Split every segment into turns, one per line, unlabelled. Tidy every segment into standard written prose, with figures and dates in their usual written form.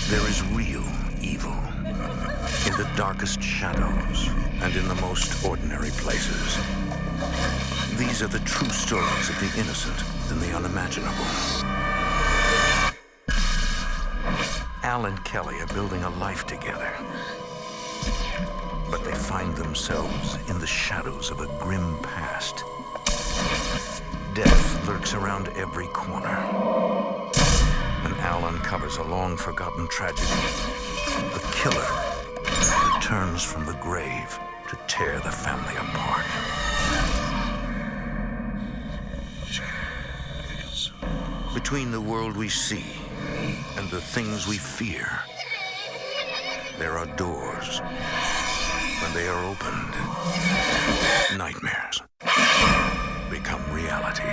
There is real evil in the darkest shadows and in the most ordinary places. These are the true stories of the innocent and the unimaginable. Al and Kelly are building a life together, but they find themselves in the shadows of a grim past. Death lurks around every corner. When Al uncovers a long-forgotten tragedy, the killer returns from the grave to tear the family apart. Between the world we see and the things we fear, there are doors. When they are opened, nightmares become reality.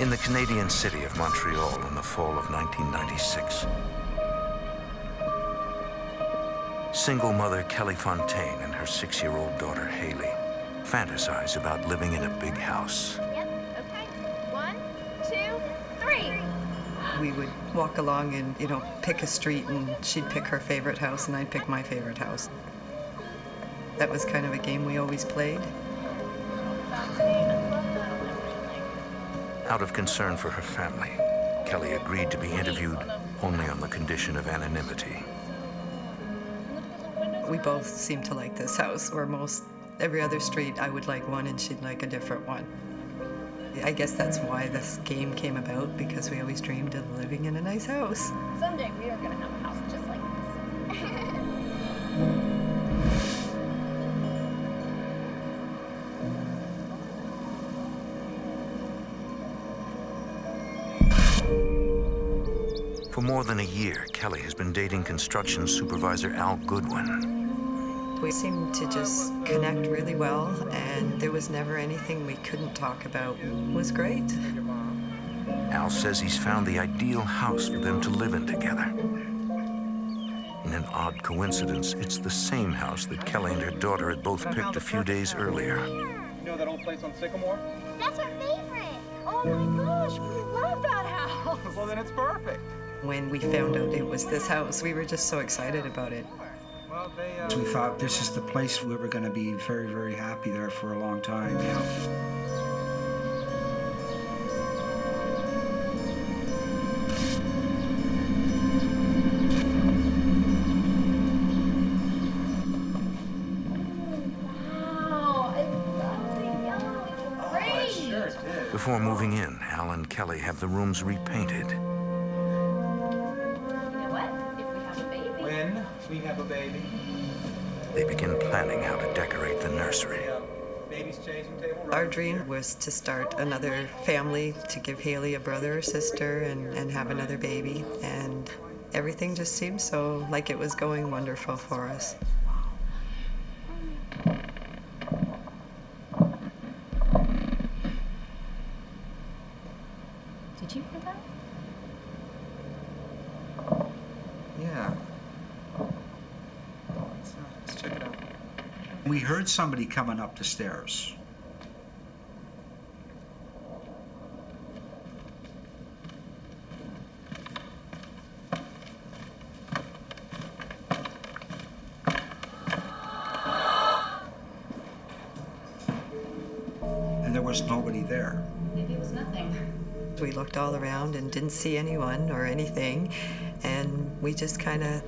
In the Canadian city of Montreal in the fall of 1996, single mother Kelly Fontaine and her 6-year-old daughter Haley fantasize about living in a big house.
Yep, okay. 1, 2, 3.
We would walk along and, pick a street, and she'd pick her favorite house and I'd pick my favorite house. That was kind of a game we always played.
Out of concern for her family, Kelly agreed to be interviewed only on the condition of anonymity.
We both seemed to like this house, where every other street I would like one and she'd like a different one. I guess that's why this game came about, because we always dreamed of living in a nice house.
Someday we are going to have a house just like this.
For more than a year, Kelly has been dating construction supervisor Al Goodwin.
We seemed to just connect really well, and there was never anything we couldn't talk about. It was great.
Al says he's found the ideal house for them to live in together. In an odd coincidence, it's the same house that Kelly and her daughter had both picked a few days earlier.
You know that old place on Sycamore?
That's our favorite. Oh my gosh, we love that house.
Well, then it's perfect.
When we found out it was this house, we were just so excited about it.
Well,
We thought this is the place we were going to be very, very happy there for a long time.
Wow, I love the yellow. It's great.
sure did.
Before moving in, Al and Kelly have the rooms repainted.
You know what? If we have a baby.
When we have a baby.
They begin planning how to decorate the nursery.
Baby's changing table.
Our dream was to start another family, to give Haley a brother or sister and have another baby. And everything just seemed so like it was going wonderful for us.
Did you hear that?
Yeah. Let's check it out.
We heard somebody coming up the stairs. And there was nobody there.
Maybe it was nothing.
We looked all around and didn't see anyone or anything, and we just kind of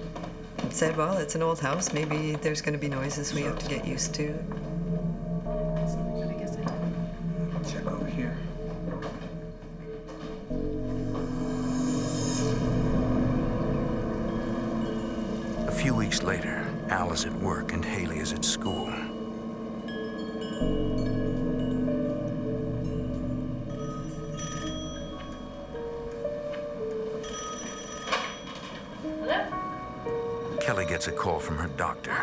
said, well, it's an old house. Maybe there's going to be noises we have to get used to.
I guess I did.
I'll check over here.
A few weeks later, Al is at work and Haley is at school.
Hello?
Kelly gets a call from her doctor.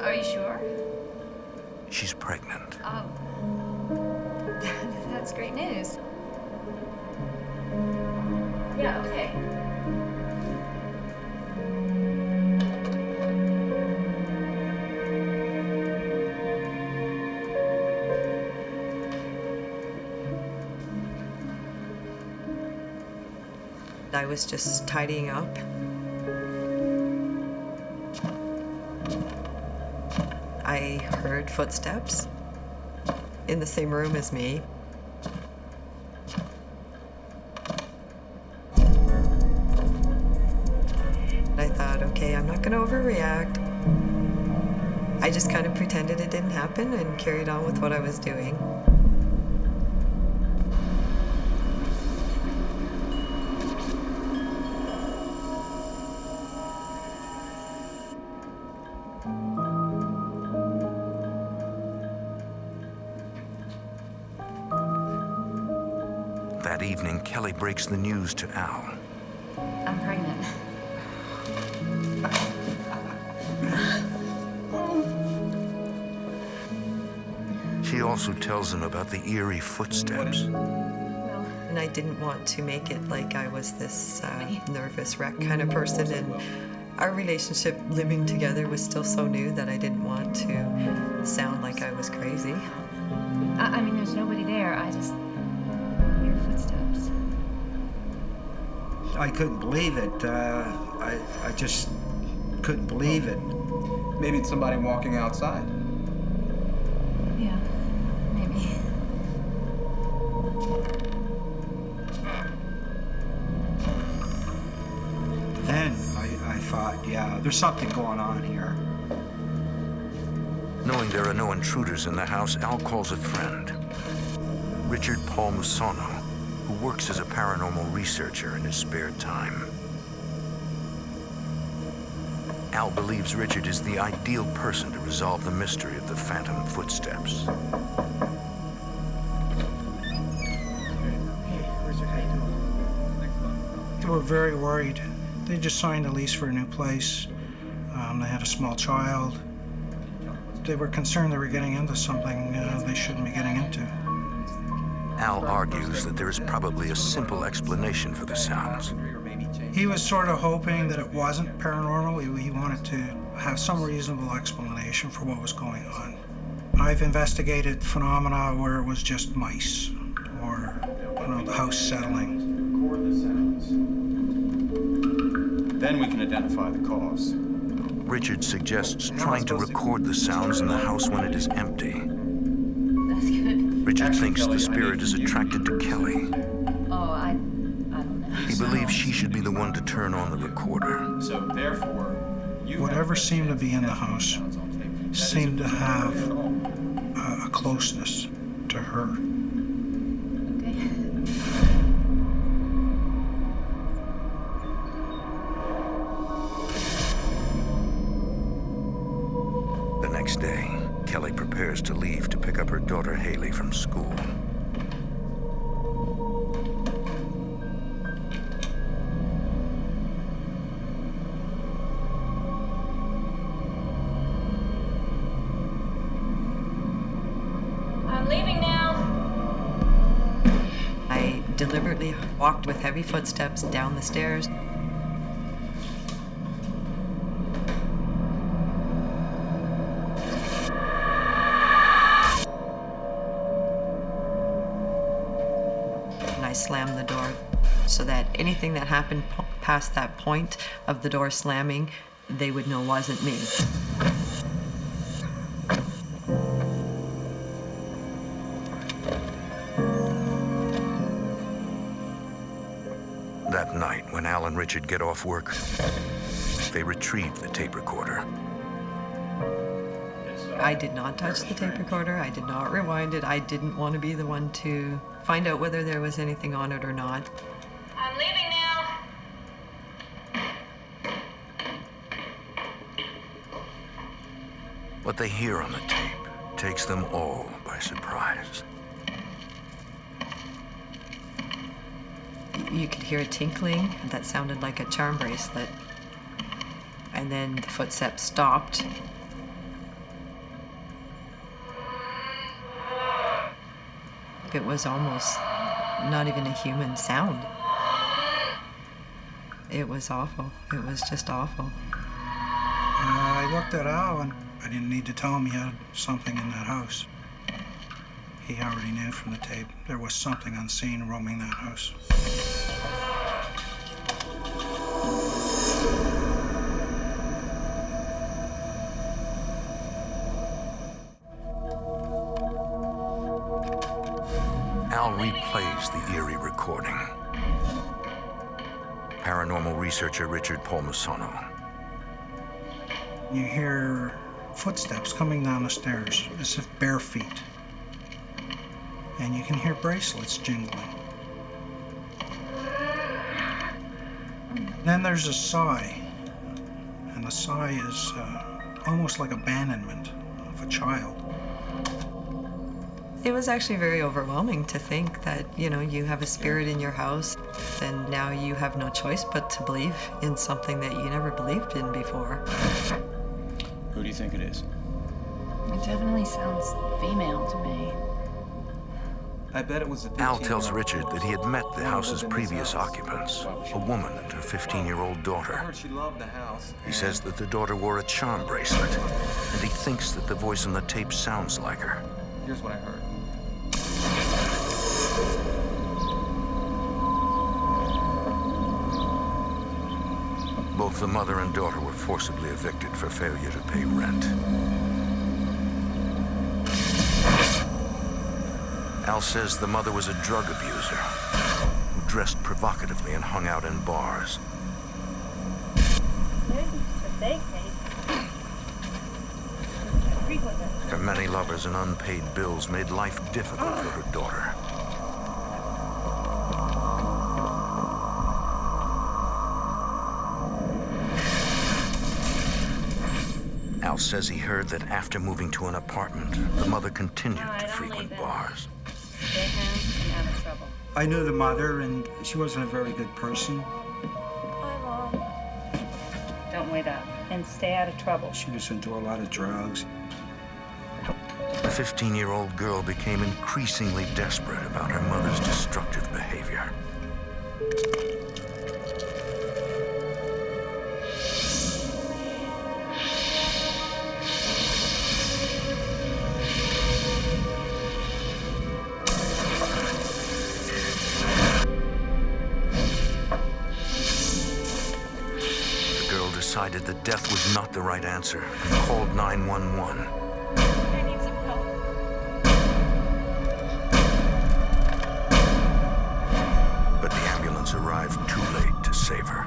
Are you sure?
She's pregnant.
Oh. That's great news. Yeah, okay.
I was just tidying up. I heard footsteps in the same room as me. I thought, okay, I'm not going to overreact. I just kind of pretended it didn't happen and carried on with what I was doing.
That evening, Kelly breaks the news to Al.
I'm pregnant.
She also tells him about the eerie footsteps.
Well,
And I didn't want to make it like I was this nervous wreck kind of person. And our relationship living together was still so new that I didn't want to sound like I was crazy.
I mean, there's nobody there. I just hear footsteps.
I couldn't believe it. I just couldn't believe it.
Maybe it's somebody walking outside.
Yeah, maybe.
Then I thought, yeah, there's something going on here.
Knowing there are no intruders in the house, Al calls a friend, Richard Paul Musono, who works as a paranormal researcher in his spare time. Al believes Richard is the ideal person to resolve the mystery of the phantom footsteps.
They were very worried. They just signed a lease for a new place. They had a small child. They were concerned they were getting into something they shouldn't be getting into.
Al argues that there is probably a simple explanation for the sounds.
He was sort of hoping that it wasn't paranormal. He wanted to have some reasonable explanation for what was going on. I've investigated phenomena where it was just mice or, the house settling.
Record the sounds. Then we can identify the cause.
Richard suggests trying to record the sounds in the house when it is empty.
That's good.
Richard
Actually,
thinks
Kelly,
the
I
spirit
need
is
you.
attracted to Kelly.
Oh, I don't know.
He believes she should be the one to turn on the recorder.
So therefore, you
Whatever seemed to be in the house
sounds on tape. That
seemed to
isn't
have
recorded at all.
a closeness to her.
Okay.
The next day, Kelly prepares to leave to pick up her daughter Haley from school.
I'm leaving now.
I deliberately walked with heavy footsteps down the stairs. And I slammed the door so that anything that happened past that point of the door slamming, they would know wasn't me.
That night, when Al and Richard get off work, they retrieve the tape recorder.
I did not touch the tape recorder. I did not rewind it. I didn't want to be the one to find out whether there was anything on it or not.
I'm leaving now.
What they hear on the tape takes them all by surprise.
You could hear a tinkling that sounded like a charm bracelet. And then the footsteps stopped. It was almost not even a human sound. It was awful. It was just awful.
I looked at Al, and I didn't need to tell him he had something in that house. He already knew from the tape there was something unseen roaming that house.
replays the eerie recording. Paranormal researcher Richard Palmisano.
You hear footsteps coming down the stairs, as if bare feet. And you can hear bracelets jingling. Then there's a sigh, and the sigh is almost like abandonment of a child.
It was actually very overwhelming to think that, you have a spirit in your house, and now you have no choice but to believe in something that you never believed in before.
Who do you think it is?
It definitely sounds female to me.
I bet it was a
Al tells Richard that he had met the house's previous occupants, a woman and her 15-year-old
I
daughter.
heard she loved the house.
He says that the daughter wore a charm bracelet, and he thinks that the voice on the tape sounds like her.
Here's what I heard.
Both the mother and daughter were forcibly evicted for failure to pay rent. Al says the mother was a drug abuser who dressed provocatively and hung out in bars. Her many lovers and unpaid bills made life difficult for her daughter. Al says he heard that after moving to an apartment, the mother continued to frequent bars.
Stay home and out of trouble.
I knew the mother, and she wasn't a very good person.
Hi, Mom. Don't wait up and stay out of trouble.
She was into a lot of drugs.
The 15-year-old girl became increasingly desperate about her mother's destructive behavior. Decided that death was not the right answer and called 911.
I need some help.
But the ambulance arrived too late to save her.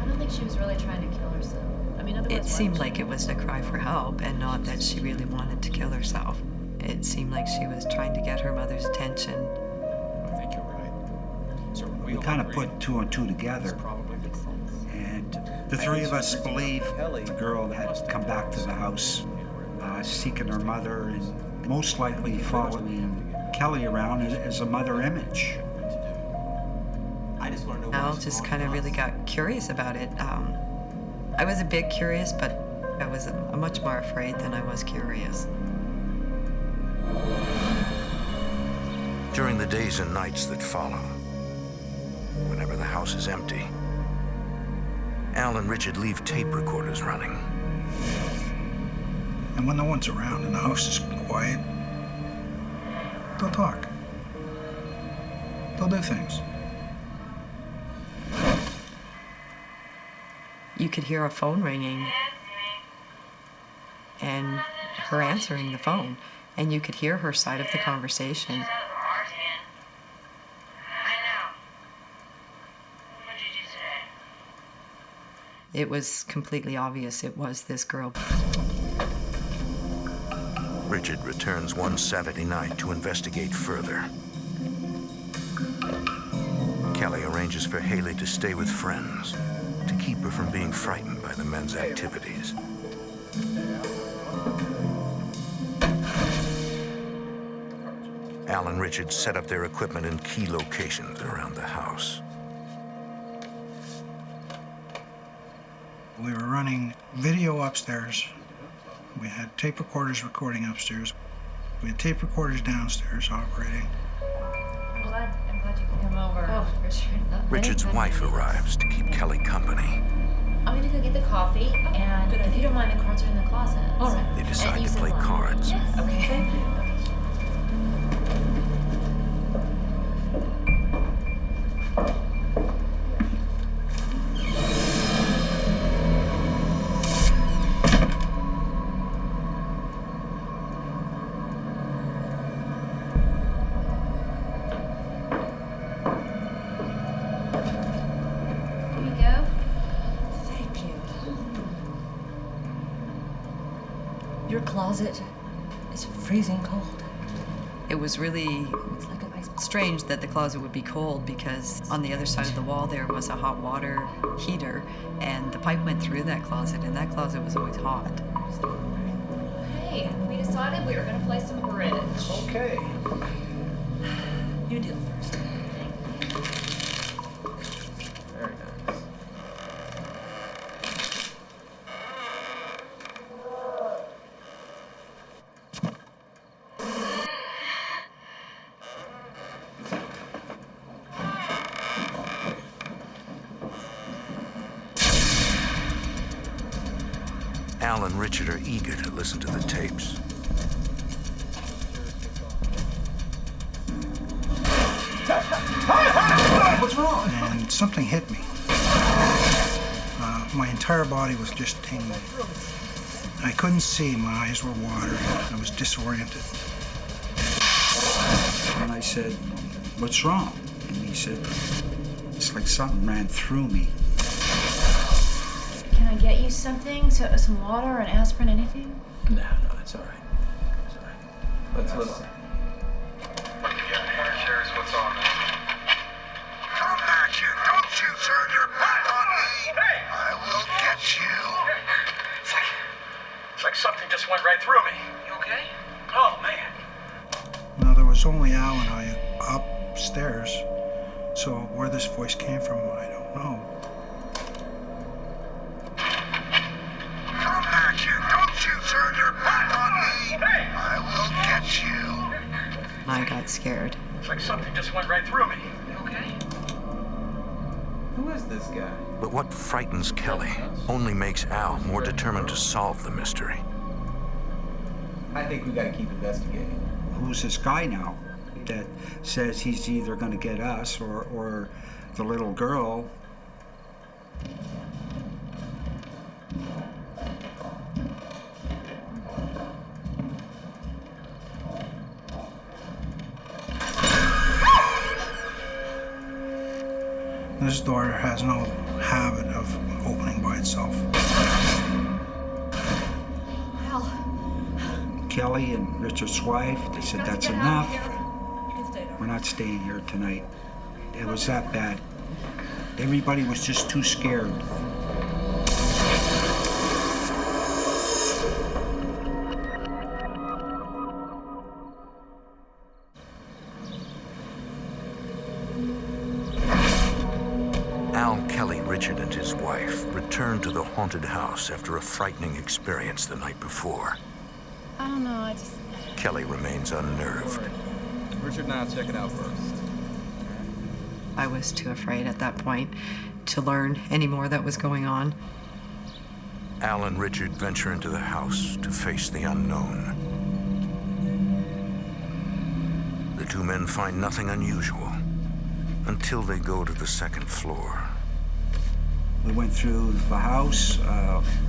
I don't think she was really trying to kill herself. I mean, otherwise,
It seemed like it was a cry for help and not that she really wanted to kill herself. It seemed like she was trying to get her mother's attention.
I think you're right. So
We kind of put two and two together,
probably the
and the three of us believe the girl had come back to the house, seeking her mother, and most likely following Kelly around as a mother image.
I just want to know.
Al just kind of really got curious about it. I was a bit curious, but I was much more afraid than I was curious.
During the days and nights that follow, whenever the house is empty, Al and Richard leave tape recorders running.
And when no one's around and the house is quiet, they'll talk. They'll do things.
You could hear a phone ringing and her answering the phone, and you could hear her side of the conversation. It was completely obvious it was this girl.
Richard returns one Saturday night to investigate further. Kelly arranges for Haley to stay with friends to keep her from being frightened by the men's activities. Al and Richard set up their equipment in key locations around the house.
We were running video upstairs. We had tape recorders recording upstairs. We had tape recorders downstairs operating.
I'm glad you could come over. Oh, for sure.
Richard's wife arrives to keep Kelly company.
I'm gonna go get the coffee, and if you don't mind, the cards are in the closet. All right.
They decide to play cards.
Yes. Okay. Thank you.
closet is freezing cold.
It was really
It's like an ice.
strange that the closet would be cold because on the other side of the wall there was a hot water heater and the pipe went through that closet and that closet was always hot.
Hey, we decided we were gonna play some bridge.
Okay.
You deal first.
Very nice.
Al and Richard are eager to listen to the tapes.
What's wrong?
And something hit me. My entire body was just tingling. I couldn't see, my eyes were watering. I was disoriented.
And I said, "What's wrong?" And he said, "It's like something ran through me."
Can I get you something? So, some water, an aspirin, anything?
No, it's all right. It's all right. Let's listen.
What's on this? Come back here! Don't you turn your back on me! I will get you! It's like something just went right through me. You okay? Oh, man.
Now, there was only Al and I upstairs, so where this voice came from, I don't know.
Come back here! Don't you turn your back on me! I will get you!
And I got scared.
It's like something just went right through me. You okay?
Who is this guy?
But what frightens Kelly only makes Al more determined to solve the mystery.
I think we gotta keep investigating.
Who's this guy now that says he's either going to get us or the little girl?
This door has no habit of opening by itself.
Al,
Kelly and Richard's wife, they said,
got to
"That's
get out of
enough.
here. You can stay there.
We're not staying here tonight." It was that bad. Everybody was just too scared.
Al, Kelly, Richard, and his wife returned to the haunted house after a frightening experience the night before.
I don't know, I just...
Kelly remains unnerved.
Richard and I'll check it out first.
I was too afraid at that point to learn any more that was going on.
Al and Richard venture into the house to face the unknown. The two men find nothing unusual until they go to the second floor.
We went through the house,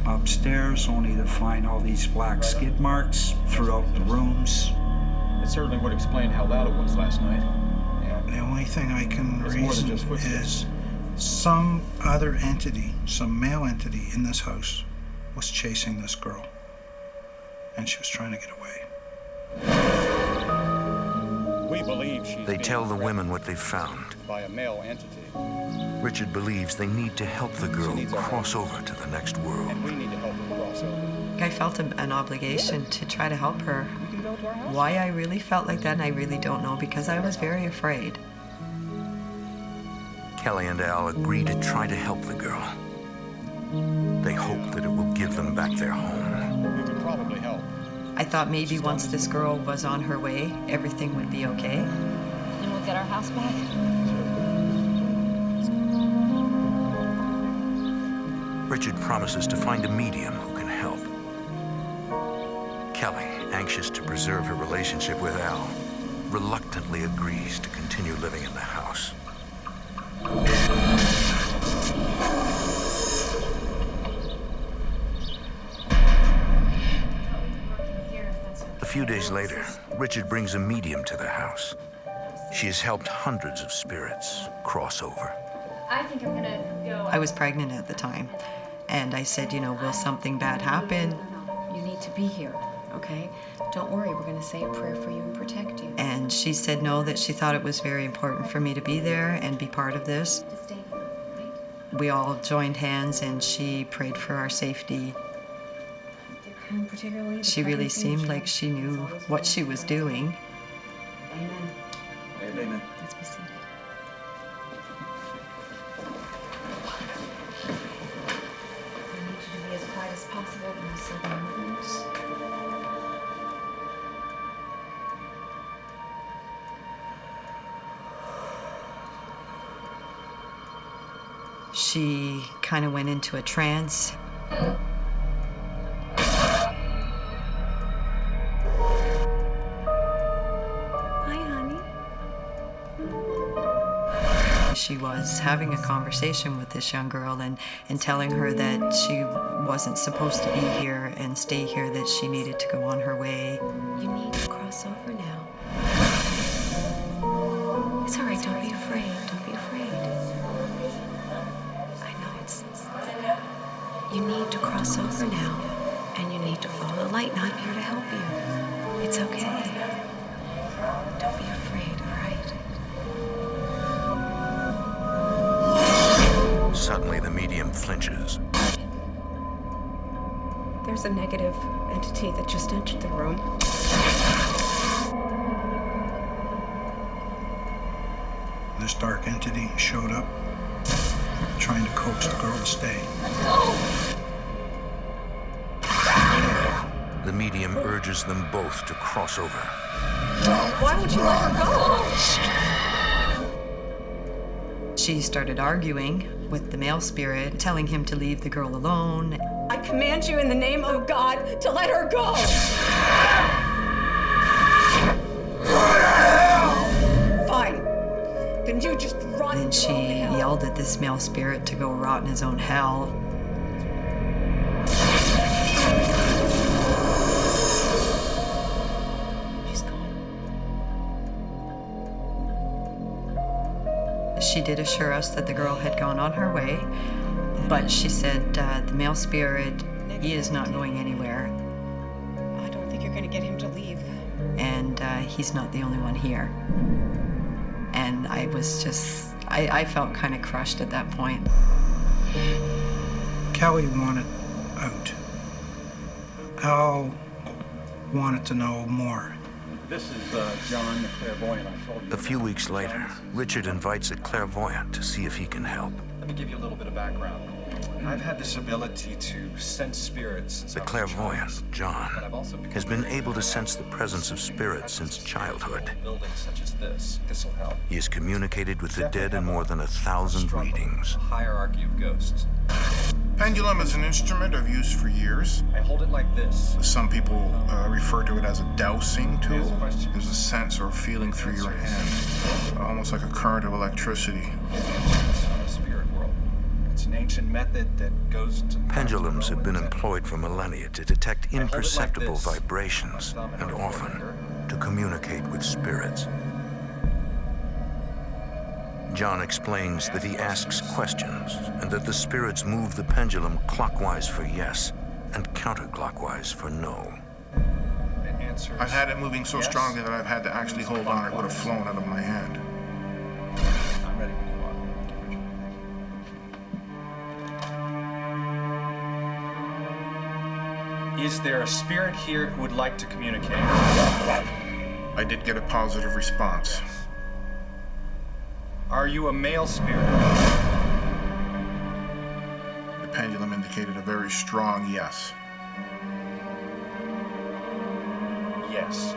upstairs, only to find all these black skid marks throughout the rooms.
It certainly would explain how loud it was last night.
The only thing I can
It's more than
reason
just footsteps.
is some other entity, some male entity in this house was chasing this girl. And she was trying to get away.
We believe she's
They
being
tell the
threatened
women what they've found.
by a male entity,
Richard believes they need to help the girl
needs our
cross over to the next world.
and we need to help her cross over.
I felt an obligation to try to help her.
We can go to our house.
Why I really felt like that, I really don't know, because I was very afraid.
Kelly and Al agree to try to help the girl. They hope that it will give them back their home.
We could probably help.
I thought maybe once this girl was on her way, everything would be okay.
And we'll get our house back?
Richard promises to find a medium who can help. Kelly, anxious to preserve her relationship with Al, reluctantly agrees to continue living in the house. A few days later, Richard brings a medium to the house. She has helped hundreds of spirits cross over.
I think I'm gonna go...
I was pregnant at the time, and I said, will something bad happen?
You need to be here,
okay? Don't worry, we're going to say a prayer for you and protect you.
And she said no, that she thought it was very important for me to be there and be part of this.
To stay here, right?
We all joined hands and she prayed for our safety.
And particularly the
She really
pregnancy
seemed
and
like she knew what she was doing.
Amen.
Amen.
Let's be seated. I need you to be as quiet as possible when I say the movements.
She kind of went into a trance.
Hi, honey.
She was having a conversation with this young girl and telling her that she wasn't supposed to be here and stay here, that she needed to go on her way.
You need to cross over now. It's all right. Don't be afraid. Don't be afraid. I know it's... You need to cross over now, and you need to follow the light. Now I'm here to help you. It's okay. Don't be afraid, all right?
Suddenly, the medium flinches.
There's a negative entity that just entered the room.
This dark entity showed up, trying to coax the girl to stay.
The medium urges them both to cross over.
Why would you let her go?
She started arguing with the male spirit, telling him to leave the girl alone.
I command you in the name of God to let her go! Fine. Then you just run.
Then she yelled at this male spirit to go rot in his own hell.
She's gone.
She did assure us that the girl had gone on her way, but she said the male spirit, he is not going anywhere,
I don't think you're going to get him to leave.
and he's not the only one here. And I was just, I felt kind of crushed at that point.
Kelly wanted out. Al wanted to know more.
This is John, the clairvoyant I told you.
A few weeks later, Richard invites a clairvoyant to see if he can help.
Let me give you a little bit of background. I've had this ability to sense spirits since
The
I was a
clairvoyant,
child.
John,
But I've also become
has been
very
able to
good
sense the
at
presence of spirits since childhood.
buildings such as this. This will help.
He has communicated with the
Definitely
dead in
have
more than 1,000
struggle,
readings.
a hierarchy of ghosts.
Pendulum is an instrument I've used for years.
I hold it like this.
Some people refer to it as a dowsing tool.
Here's a question.
There's a sense or feeling through your hand, almost like a current of electricity.
It's from the spirit world. It's an ancient method that goes to...
Pendulums have been employed for millennia to detect
I hold it like
imperceptible
this.
vibrations and often to communicate with spirits. John explains that he asks questions and that the spirits move the pendulum clockwise for yes and counterclockwise for no.
It answers.
I've had it moving so
yes.
strongly that I've had to actually hold on. It would have flown out of my hand.
I'm ready when you are. Is there a spirit here who would like to communicate?
I did get a positive response.
Are you a male spirit?
The pendulum indicated a very strong yes.
Yes.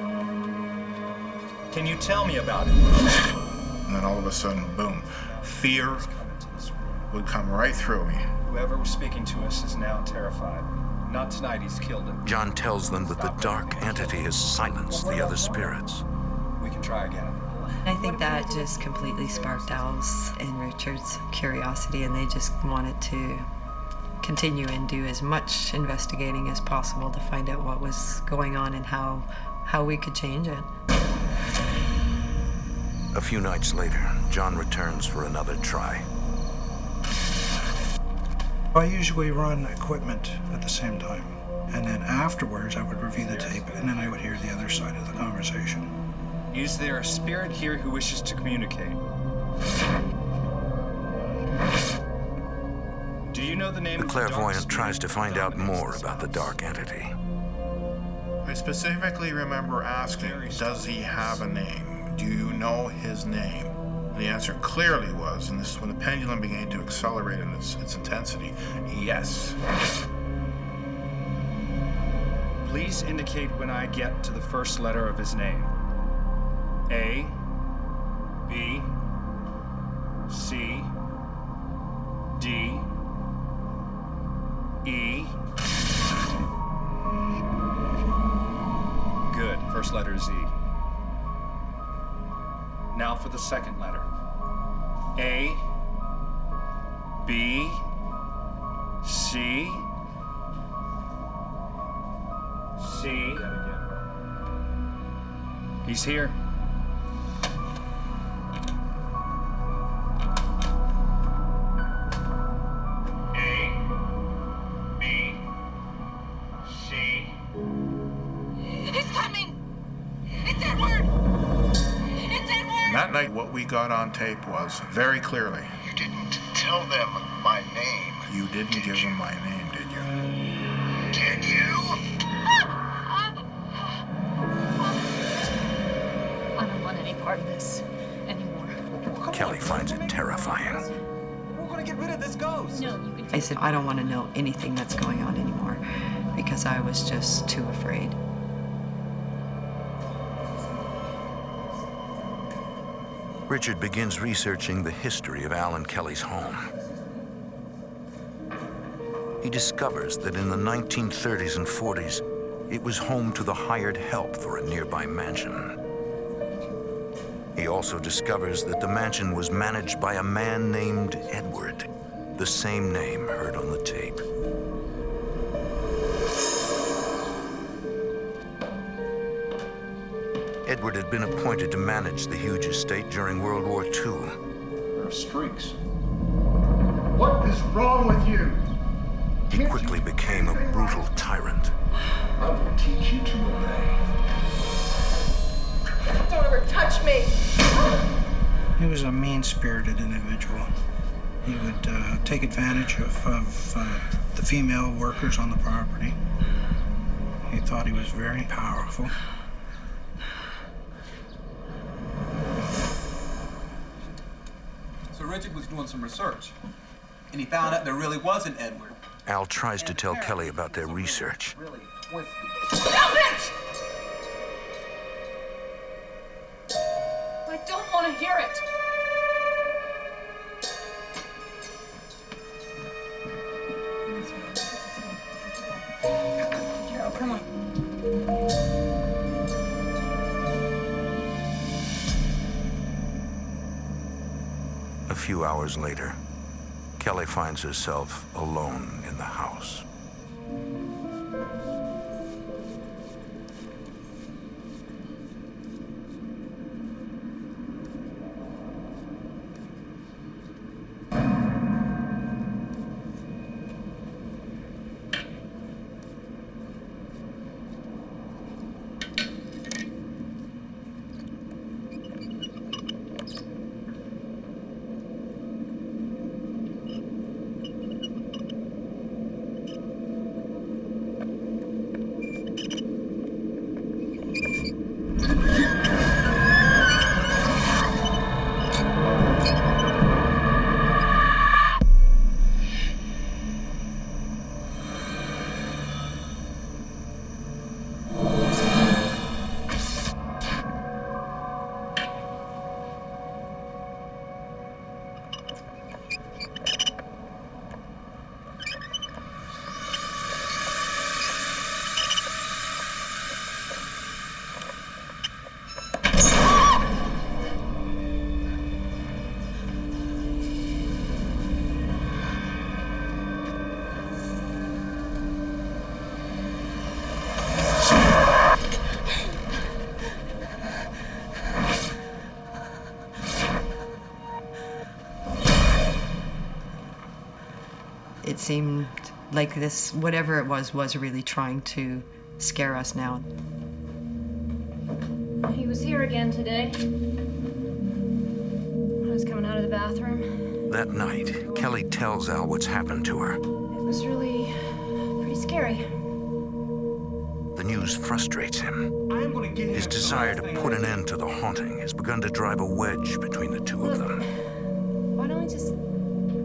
Can you tell me about it?
And then all of a sudden, boom, fear
He's come into this room.
would come right through me.
Whoever was speaking to us is now terrified. Not tonight, he's killed him.
John tells them that the dark entity has silenced the other spirits.
We can try again.
I think that just completely sparked Al's and Richard's curiosity, and they just wanted to continue and do as much investigating as possible to find out what was going on and how we could change it.
A few nights later, John returns for another try.
I usually run equipment at the same time. And then afterwards, I would review the tape, and then I would hear the other side of the conversation.
Is there a spirit here who wishes to communicate? Do you know the name
The
of the dark
clairvoyant
spirit
tries to find out
dominates
more
this
about the
house?
dark entity.
I specifically remember asking, does he have a name? Do you know his name? And the answer clearly was, and this is when the pendulum began to accelerate in its intensity, yes.
Please indicate when I get to the first letter of his name. A, B, C, D, E. Good. First letter is E. Now for the second letter. A, B, C, C. He's here. A, B, C.
He's coming! It's Edward! It's Edward! And that night, what we got on tape was, very clearly, you didn't tell them my name. You didn't give them my name, did you? Did you?
I don't want any part of this anymore.
Kelly finds it terrifying.
We're gonna get rid of this ghost.
No, you can.
I said, I don't want to know anything that's going on anymore because I was just too afraid.
Richard begins researching the history of Al and Kelly's home. He discovers that in the 1930s and 40s, it was home to the hired help for a nearby mansion. He also discovers that the mansion was managed by a man named Edward, the same name heard on the tape. Edward had been appointed to manage the huge estate during World War II.
There are streaks.
What is wrong with you?
He quickly became a brutal tyrant.
I will teach you to obey.
Don't ever touch me!
He was a mean-spirited individual. He would take advantage of the female workers on the property. He thought he was very powerful.
So Richard was doing some research, and he found out there really wasn't Edward.
Al tries to tell Kelly about their research.
Stop it! I don't want to hear it. Carol, come on.
A few hours later, Kelly finds herself alone in the house.
It seemed Like this, whatever it was really trying to scare us now.
He was here again today. I was coming out of the bathroom.
That night, Kelly tells Al what's happened to her.
It was really pretty scary.
The news frustrates him. His desire to put an end to the haunting has begun to drive a wedge between the two of them.
Why don't we just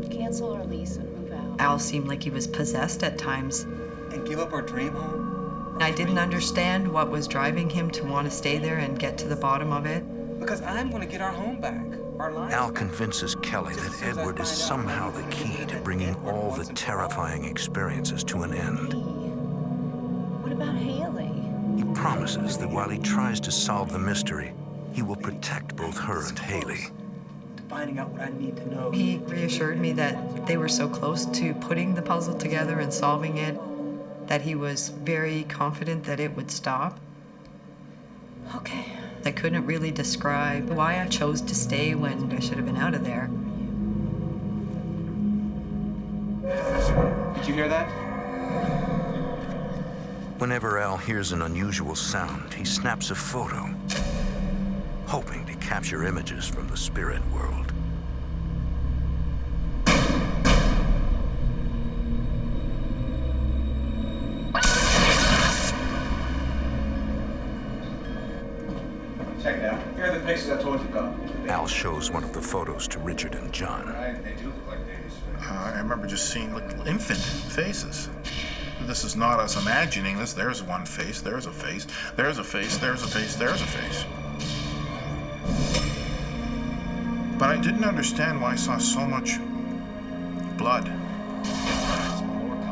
cancel our lease and move out?
Al seemed like he was possessed at times.
And give up our dream home?
I didn't understand what was driving him to want to stay there and get to the bottom of it.
Because I'm going to get our home back. Our lives
Al
back.
convinces Kelly that Edward is somehow the key to bringing all the terrifying experiences to an end.
What about Haley?
He promises that while he tries to solve the mystery, he will protect both her and Haley.
Finding out what I need to know.
He reassured me that they were so close to putting the puzzle together and solving it that he was very confident that it would stop.
Okay.
I couldn't really describe why I chose to stay when I should have been out of there.
Did you hear that?
Whenever Al hears an unusual sound, he snaps a photo, hoping to capture images from the spirit world.
Check it out. Here are the pictures I told you about.
Al shows one of the photos to Richard and John.
They do look like babies.
I remember just seeing little infant faces. This is not us imagining this. There's one face, there's a face, there's a face, there's a face, there's a face. But I didn't understand why I saw so much blood.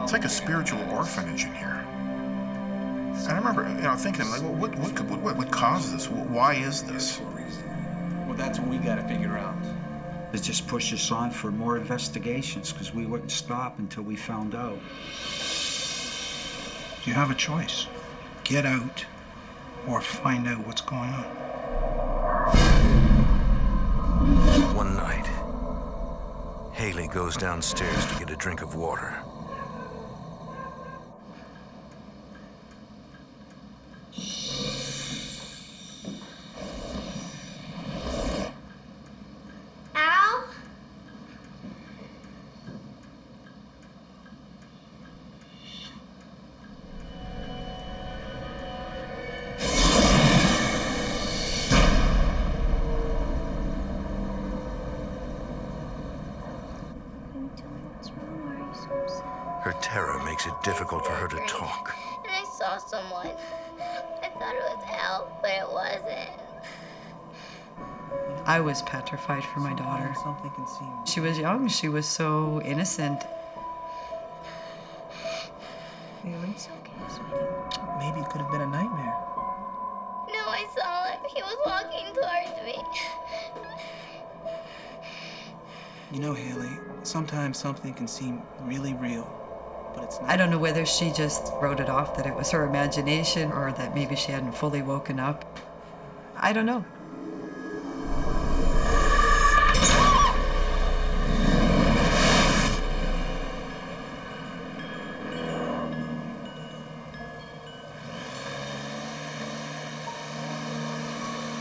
It's like a spiritual orphanage in here. And I remember, thinking, like, well, what would cause this? Why is this?
Well, that's what we gotta figure out.
It just pushed us on for more investigations because we wouldn't stop until we found out.
You have a choice. Get out or find out what's going on.
One night, Haley goes downstairs to get a drink of water.
Al?
Her terror makes it difficult for her to talk.
And I saw someone. I thought it was Al, but it wasn't.
I was petrified for my daughter. She was young, she was so innocent.
It's okay, sweetie.
Maybe it could have been a nightmare.
No, I saw him. He was walking towards me.
You know, Haley, sometimes something can seem really real, but it's not.
I don't know whether she just wrote it off, that it was her imagination, or that maybe she hadn't fully woken up. I don't know.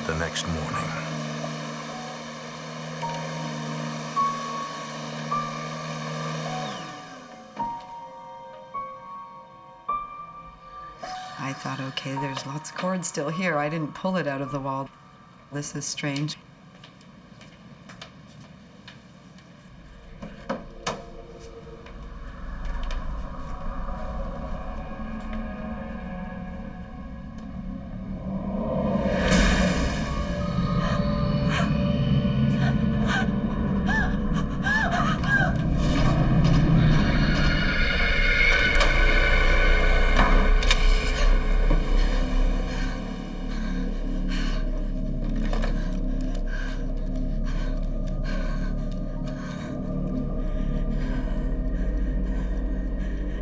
The next morning,
I thought, okay, there's lots of cord still here. I didn't pull it out of the wall. This is strange.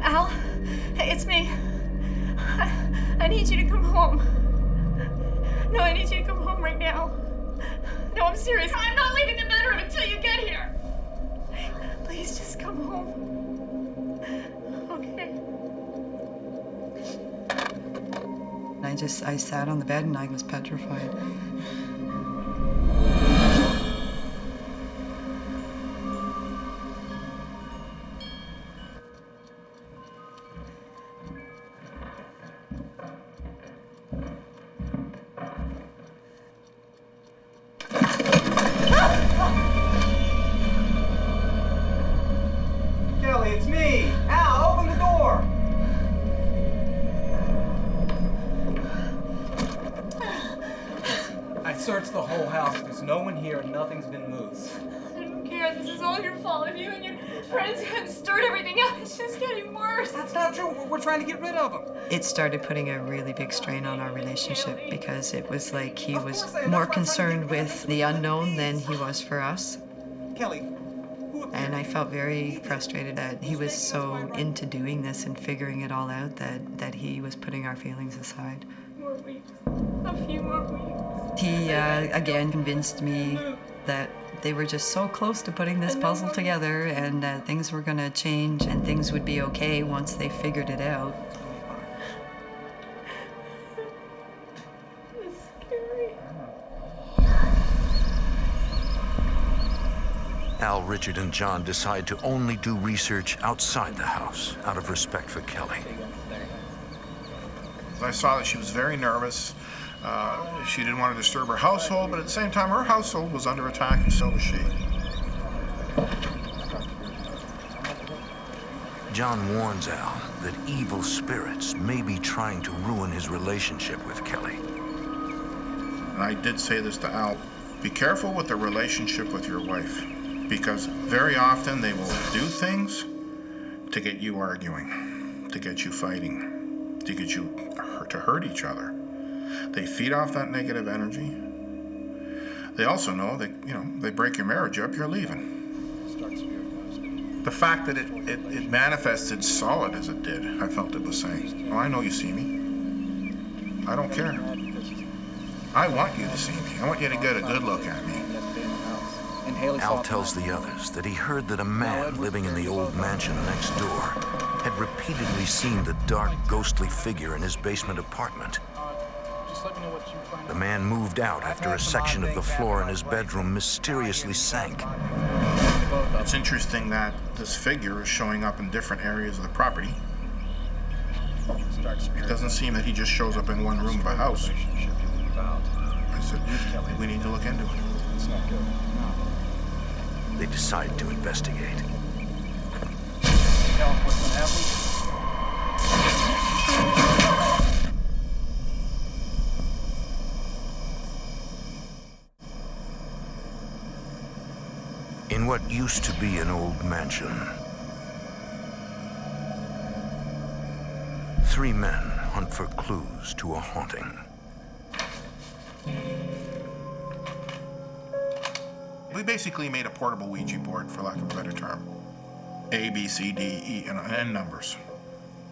Al, it's me. I need you to come home. No, I need you to come home right now. No, I'm serious. I'm not leaving the bedroom until you get here. Please just come home. Okay.
I sat on the bed and I was petrified.
Kelly, it's me! Al, open the door! I searched the whole house. There's no one here and nothing's been moved.
I don't care. This is all your fault. If you and your friends hadn't stirred everything up, it's just getting worse.
That's not true. We're trying to get rid of them.
It started putting a really big strain on our relationship because it was like he was more concerned with the unknown than he was for us.
Kelly.
And I felt very frustrated that he was so into doing this and figuring it all out that he was putting our feelings aside.
More weeks. A few more weeks.
He, again, convinced me that they were just so close to putting this puzzle together and that things were going to change and things would be okay once they figured it out.
It's scary.
Al, Richard, and John decide to only do research outside the house out of respect for Kelly.
I saw that she was very nervous. She didn't want to disturb her household, but at the same time, her household was under attack, and so was she.
John warns Al that evil spirits may be trying to ruin his relationship with Kelly.
And I did say this to Al, be careful with the relationship with your wife, because very often they will do things to get you arguing, to get you fighting, to get you to hurt each other. They feed off that negative energy. They also know that, they break your marriage up, you're leaving. The fact that it manifested solid as it did, I felt it was saying, I know you see me. I don't care. I want you to see me. I want you to get a good look at me.
Al tells the others that he heard that a man living in the old mansion next door had repeatedly seen the dark, ghostly figure in his basement apartment. The man moved out after a section of the floor in his bedroom mysteriously sank.
It's interesting that this figure is showing up in different areas of the property. It doesn't seem that he just shows up in one room of a house. I said, we need to look into it.
It's not good.
They decide to investigate.
Tell us what's been happening?
In what used to be an old mansion, 3 men hunt for clues to a haunting.
We basically made a portable Ouija board, for lack of a better term. A, B, C, D, E, and N numbers.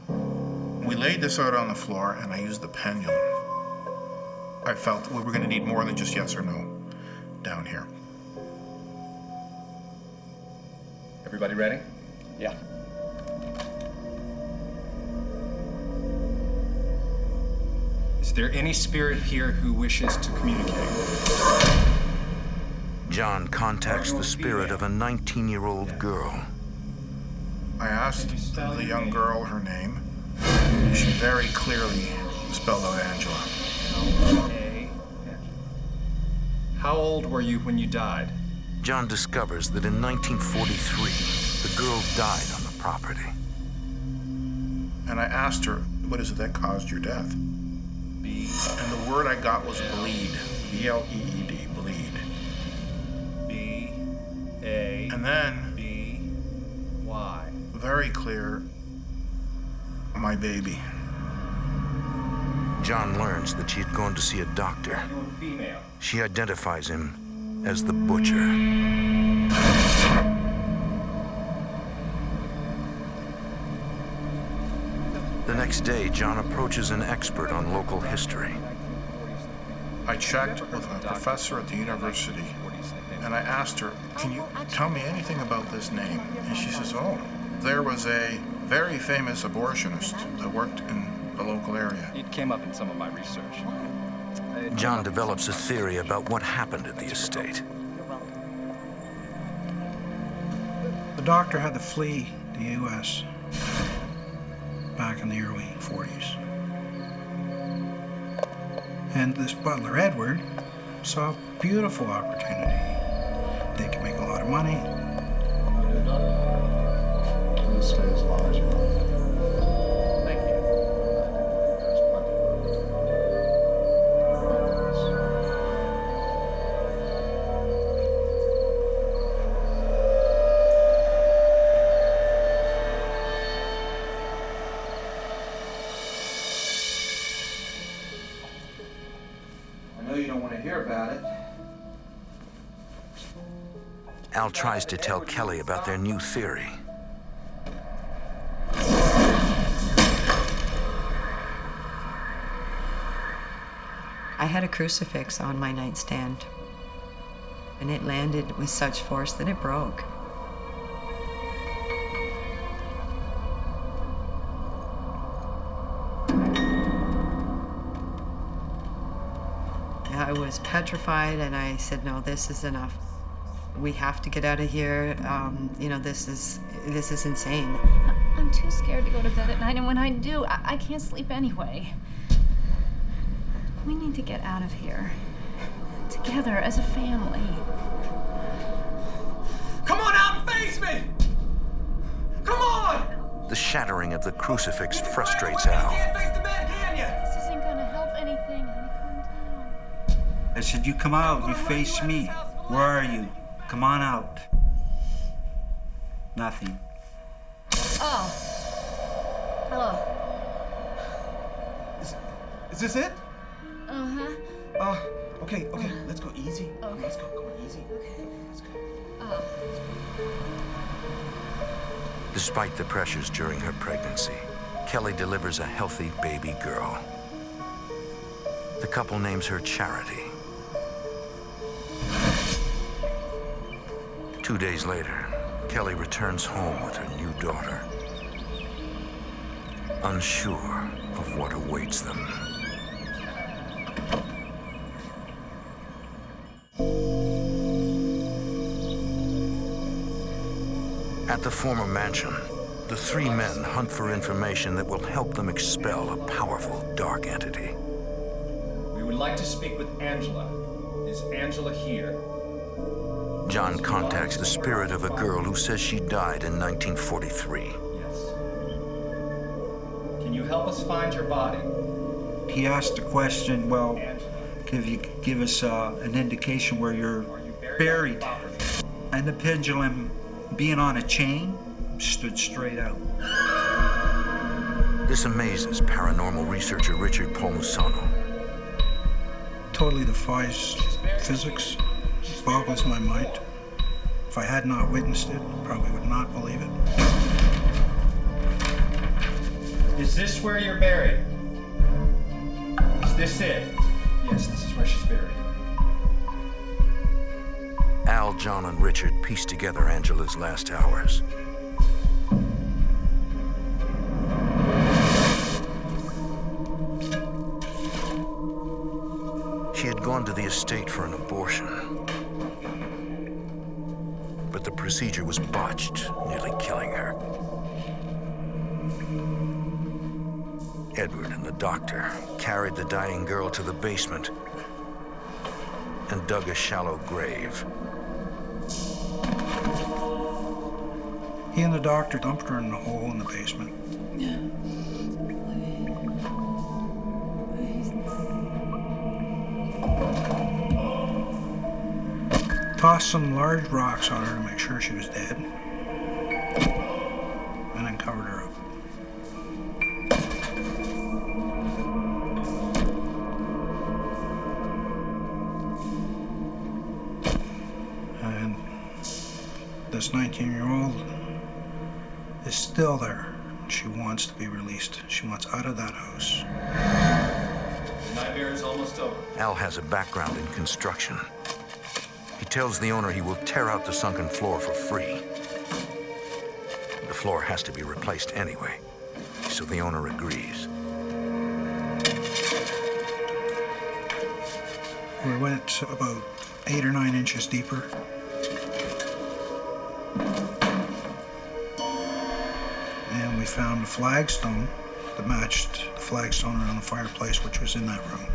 We laid this out on the floor, and I used the pendulum. I felt we were going to need more than just yes or no down here.
Everybody ready?
Yeah.
Is there any spirit here who wishes to communicate?
John contacts the spirit of a 19-year-old girl.
I asked the young girl her name. She very clearly spelled out Angela.
How old were you when you died?
John discovers that in 1943, the girl died on the property.
And I asked her, what is it that caused your death?
B.
And the word I got was bleed. B-L-E-E-D, bleed.
B. A.
And then,
B. Y.
very clear, my baby.
John learns that she had gone to see a doctor.
Female.
She identifies him as the butcher. The next day, John approaches an expert on local history.
I checked with a professor at the university, and I asked her, can you tell me anything about this name? And she says, oh, there was a very famous abortionist that worked in the local area.
It came up in some of my research.
John develops a theory about what happened at the estate.
The doctor had to flee the U.S. back in the early 40s. And this butler, Edward, saw a beautiful opportunity. They could make a lot of money.
Please stay as long as you want.
Thank you.
There's plenty.
I know you don't want to hear about it.
Al tries to tell Kelly about their new theory.
I had a crucifix on my nightstand, and it landed with such force that it broke. I was petrified, and I said, no, this is enough. We have to get out of here. You know, this is insane.
I'm too scared to go to bed at night, and when I do, I can't sleep anyway. We need to get out of here. Together, as a family.
Come on out and face me! Come on!
The shattering of the crucifix frustrates Al.
You can't face the man, can you?
This isn't gonna help anything, honey. Calm down.
I said, you come out, you face me. Where are you? Come on out. Nothing.
Oh. Hello.
Is this it?
Uh-huh.
Okay, let's go easy.
Okay.
Let's go easy.
Okay.
Let's go.
Despite the pressures during her pregnancy, Kelly delivers a healthy baby girl. The couple names her Charity. 2 days later, Kelly returns home with her new daughter, unsure of what awaits them. At the former mansion, the three men hunt for information that will help them expel a powerful dark entity.
We would like to speak with Angela. Is Angela here?
John contacts the spirit of a girl who says she died in 1943.
Yes. Can you help us find your body?
He asked the question, well, if you could give us an indication where you're buried. And the pendulum, being on a chain, stood straight out.
This amazes paranormal researcher Richard Polmusano.
Totally defies physics, boggles my mind. If I had not witnessed it, I probably would not believe it.
Is this where you're buried? Is this it?
Yes, this is where she's buried.
Al, John, and Richard piece together Angela's last hours. She had gone to the estate for an abortion, but the procedure was botched, nearly killing her. Edward and the doctor carried the dying girl to the basement and dug a shallow grave.
He and the doctor dumped her in the hole in the basement. Tossed some large rocks on her to make sure she was dead, and then covered her up. And this 19-year-old is still there. She wants to be released. She wants out of that house.
The nightmare is almost over.
Al has a background in construction. He tells the owner he will tear out the sunken floor for free. The floor has to be replaced anyway, so the owner agrees.
We went about 8 or 9 inches deeper. And we found a flagstone that matched the flagstone around the fireplace, which was in that room.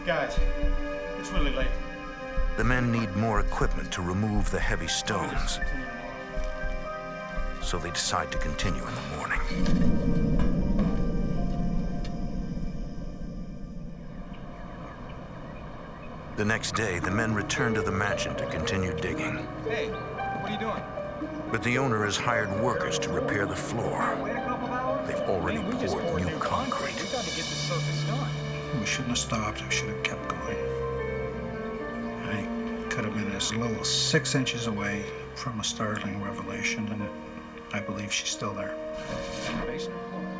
Guys, it's really late.
The men need more equipment to remove the heavy stones, so they decide to continue in the morning. The next day, the men return to the mansion to continue digging.
Hey, what are you doing?
But the owner has hired workers to repair the floor. They've already poured new concrete.
We got to get the surface done.
We shouldn't have stopped. We should have kept going. I could have been as little as 6 inches away from a startling revelation, and I believe she's still there.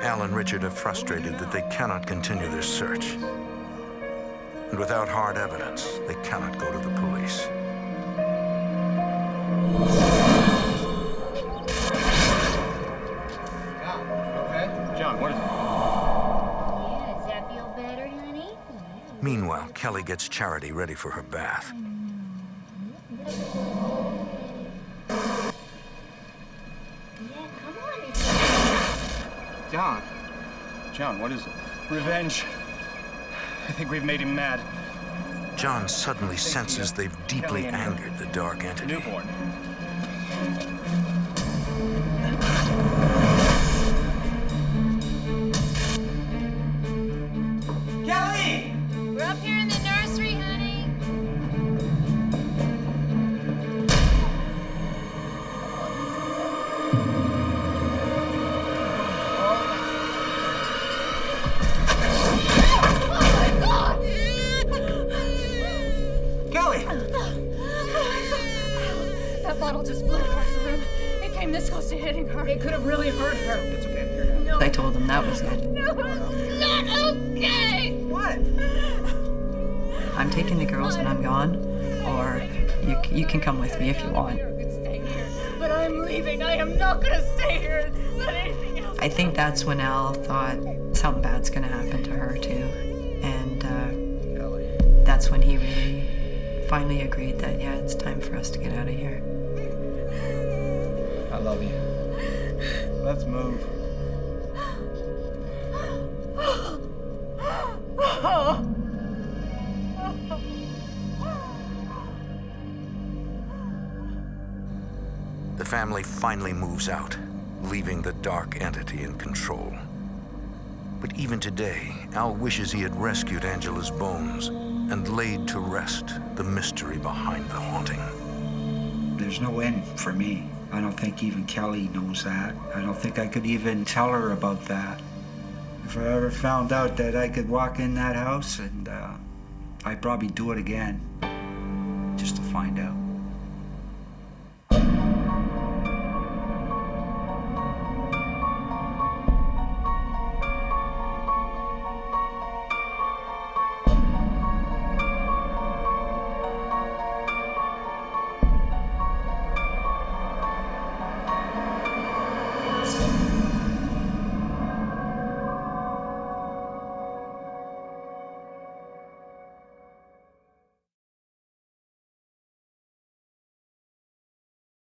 Al and Richard are frustrated that they cannot continue their search. And without hard evidence, they cannot go to the police.
John, what is it?
Yeah, does that feel better, honey?
Meanwhile, Kelly gets Charity ready for her bath.
Yeah, come on.
John, what is it? Revenge. I think we've made him mad.
John suddenly senses they've deeply angered the dark entity.
Newborn.
Kelly!
We're up here in the nursery, honey.
Kelly!
That bottle just flew across the room. It came this close to hitting her.
It could have really hurt her.
It's okay.
No.
I told them that was it.
No, it's not okay.
What?
I'm taking the girls and I'm gone, or you can come with me if you want.
I could stay here, but I'm leaving. I am not going to stay here and let anything else.
I think that's when Al thought something bad's gonna happen to her too, and that's when he really finally agreed that yeah, it's time for us to get out of here.
I love you.
Let's move.
The family finally moves out, leaving the dark entity in control. But even today, Al wishes he had rescued Angela's bones and laid to rest the mystery behind the haunting.
There's no end for me. I don't think even Kelly knows that. I don't think I could even tell her about that. If I ever found out that I could walk in that house, and I'd probably do it again, just to find out.